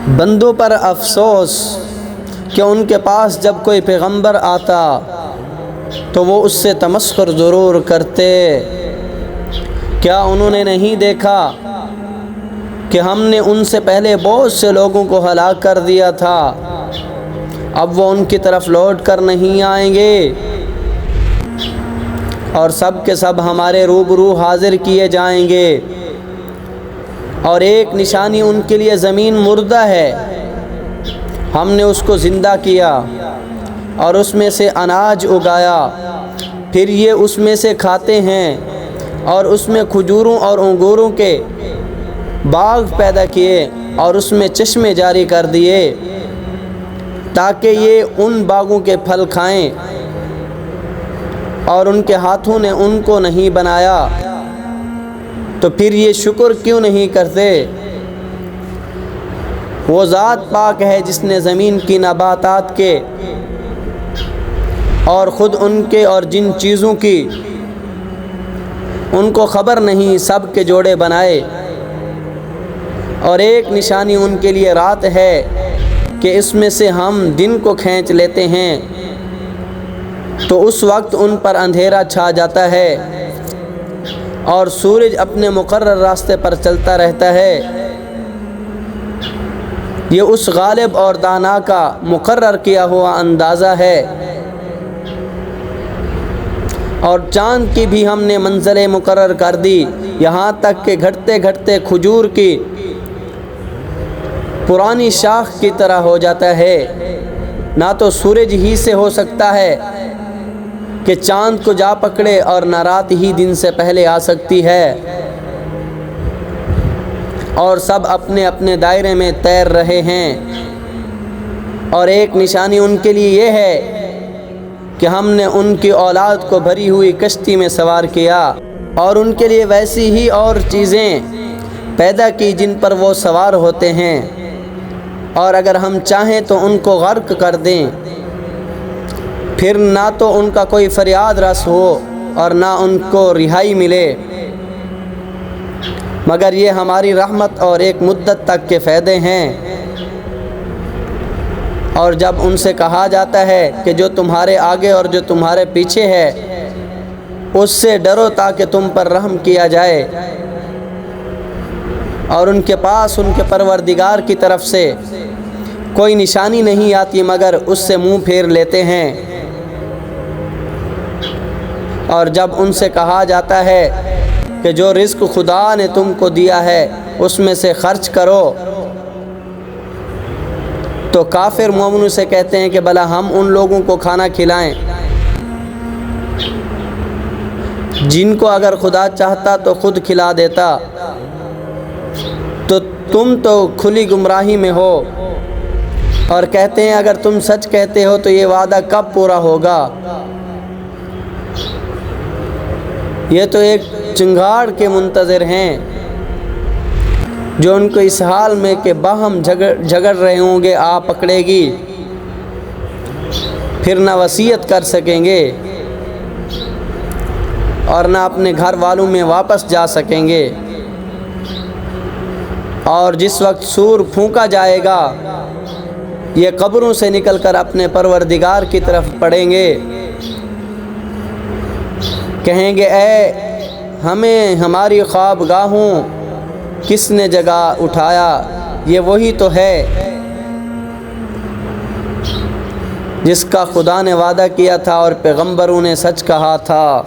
بندوں پر افسوس کہ ان کے پاس جب کوئی پیغمبر آتا تو وہ اس سے تمسخر ضرور کرتے۔ کیا انہوں نے نہیں دیکھا کہ ہم نے ان سے پہلے بہت سے لوگوں کو ہلاک کر دیا تھا، اب وہ ان کی طرف لوٹ کر نہیں آئیں گے اور سب کے سب ہمارے روبرو حاضر کیے جائیں گے۔ اور ایک نشانی ان کے لیے زمین مردہ ہے، ہم نے اس کو زندہ کیا اور اس میں سے اناج اگایا، پھر یہ اس میں سے کھاتے ہیں، اور اس میں کھجوروں اور انگوروں کے باغ پیدا کیے اور اس میں چشمے جاری کر دیے تاکہ یہ ان باغوں کے پھل کھائیں، اور ان کے ہاتھوں نے ان کو نہیں بنایا، تو پھر یہ شکر کیوں نہیں کرتے؟ وہ ذات پاک ہے جس نے زمین کی نباتات کے اور خود ان کے اور جن چیزوں کی ان کو خبر نہیں سب کے جوڑے بنائے۔ اور ایک نشانی ان کے لیے رات ہے کہ اس میں سے ہم دن کو کھینچ لیتے ہیں تو اس وقت ان پر اندھیرا چھا جاتا ہے اور سورج اپنے مقرر راستے پر چلتا رہتا ہے۔ یہ اس غالب اور دانا کا مقرر کیا ہوا اندازہ ہے۔ اور چاند کی بھی ہم نے منزلیں مقرر کر دی، یہاں تک کہ گھٹتے گھٹتے کھجور کی پرانی شاخ کی طرح ہو جاتا ہے۔ نہ تو سورج ہی سے ہو سکتا ہے کہ چاند کو جا پکڑے، اور نہ رات ہی دن سے پہلے آ سکتی ہے، اور سب اپنے اپنے دائرے میں تیر رہے ہیں۔ اور ایک نشانی ان کے لیے یہ ہے کہ ہم نے ان کی اولاد کو بھری ہوئی کشتی میں سوار کیا، اور ان کے لیے ویسی ہی اور چیزیں پیدا کی جن پر وہ سوار ہوتے ہیں، اور اگر ہم چاہیں تو ان کو غرق کر دیں، پھر نہ تو ان کا کوئی فریاد رس ہو اور نہ ان کو رہائی ملے، مگر یہ ہماری رحمت اور ایک مدت تک کے فائدے ہیں۔ اور جب ان سے کہا جاتا ہے کہ جو تمہارے آگے اور جو تمہارے پیچھے ہے اس سے ڈرو تاکہ تم پر رحم کیا جائے، اور ان کے پاس ان کے پروردگار کی طرف سے کوئی نشانی نہیں آتی مگر اس سے منہ پھیر لیتے ہیں۔ اور جب ان سے کہا جاتا ہے کہ جو رزق خدا نے تم کو دیا ہے اس میں سے خرچ کرو، تو کافر مومنوں سے کہتے ہیں کہ بھلا ہم ان لوگوں کو کھانا کھلائیں جن کو اگر خدا چاہتا تو خود کھلا دیتا، تو تم تو کھلی گمراہی میں ہو۔ اور کہتے ہیں اگر تم سچ کہتے ہو تو یہ وعدہ کب پورا ہوگا؟ یہ تو ایک چنگاڑ کے منتظر ہیں جو ان کو اس حال میں کہ باہم جھگڑ رہے ہوں گے آ پکڑے گی، پھر نہ وصیت کر سکیں گے اور نہ اپنے گھر والوں میں واپس جا سکیں گے۔ اور جس وقت سور پھونکا جائے گا یہ قبروں سے نکل کر اپنے پروردگار کی طرف پڑیں گے، کہیں گے اے ہمیں ہماری خوابگاہوں کس نے جگہ اٹھایا، یہ وہی تو ہے جس کا خدا نے وعدہ کیا تھا اور پیغمبروں نے سچ کہا تھا۔